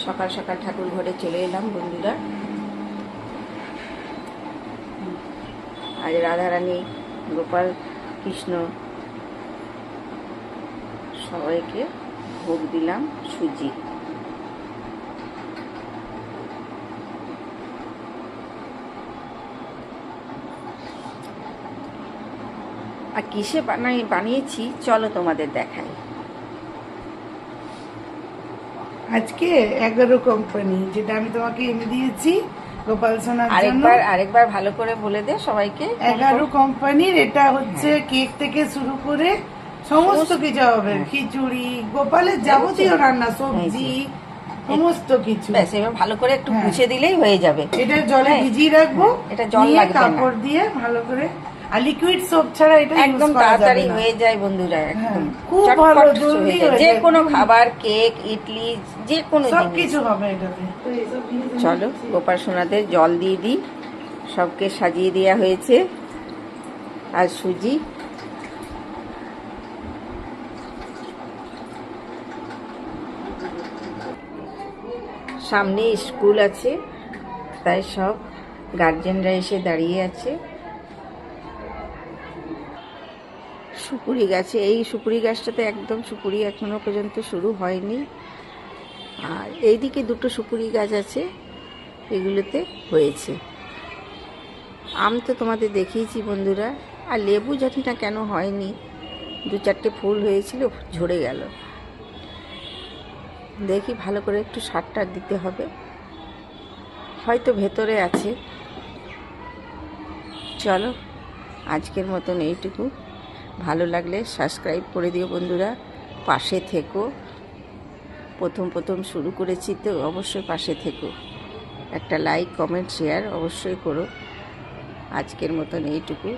সকাল সকাল ঠাকুর ঘরে চলে এলাম বন্ধুরা। আজ রাধারানী, গোপাল কৃষ্ণ সবাইকে ভোগ দিলাম সুজি। আর কিসে বানিয়েছি চলো তোমাদের দেখাই। আজকে 11 কোম্পানি, যেটা আমি তোমাকে এনে দিয়েছি গোপাল সোনার জন্য। আরেকবার ভালো করে বলে দে সবাইকে। 11 কোম্পানির এটা হচ্ছে কেক থেকে শুরু করে সমস্ত কিছু হবে, খিচুড়ি, গোপালের যাবতীয় রান্না, সবজি, সমস্ত কিছু। ব্যাস, এবার ভালো করে একটু মুছে দিলেই হয়ে যাবে। এটা জলে ভিজিয়ে রাখবো, এটা জল লাগবে না, কাপড় দিয়ে ভালো করে। আর লিকুইড সোপ ছাড়া এটা একদম তাড়াতাড়ি হয়ে যায় বন্ধুরা, একদম খুব ভালো, জলদি হয়ে যায়। যে কোনো খাবার, কেক, ইডলি, যে কোনো সবকিছু হবে এটাতে। চলো গোপাল সোনাদের জল দিয়ে দিই। সবকে সাজিয়ে দেওয়া হয়েছে। আর সুজি, সামনে স্কুল আছে, তাই সব গার্জেনরা এসে দাঁড়িয়ে আছে। সুপুরি গাছে, এই সুপুরি গাছটাতে একদম সুপুরি এখনো পর্যন্ত শুরু হয়নি। আর এইদিকে দুটো সুপুরি গাছ আছে, এগুলোতে হয়েছে। আম তো তোমাদের দেখিয়েছি বন্ধুরা। আর লেবু জানি না কেন হয়নি, 2-4টে ফুল হয়েছিল, ঝরে গেল। দেখি ভালো করে একটু সারটা দিতে হবে, হয়তো ভেতরে আছে। চলো আজকের মতন এইটুকু। ভালো লাগলে সাবস্ক্রাইব করে দিও বন্ধুরা, পাশে থেকো। প্রথম শুরু করেছি তো অবশ্যই পাশে থেকো। একটা লাইক, কমেন্ট, শেয়ার অবশ্যই করো। আজকের মতন এইটুকু।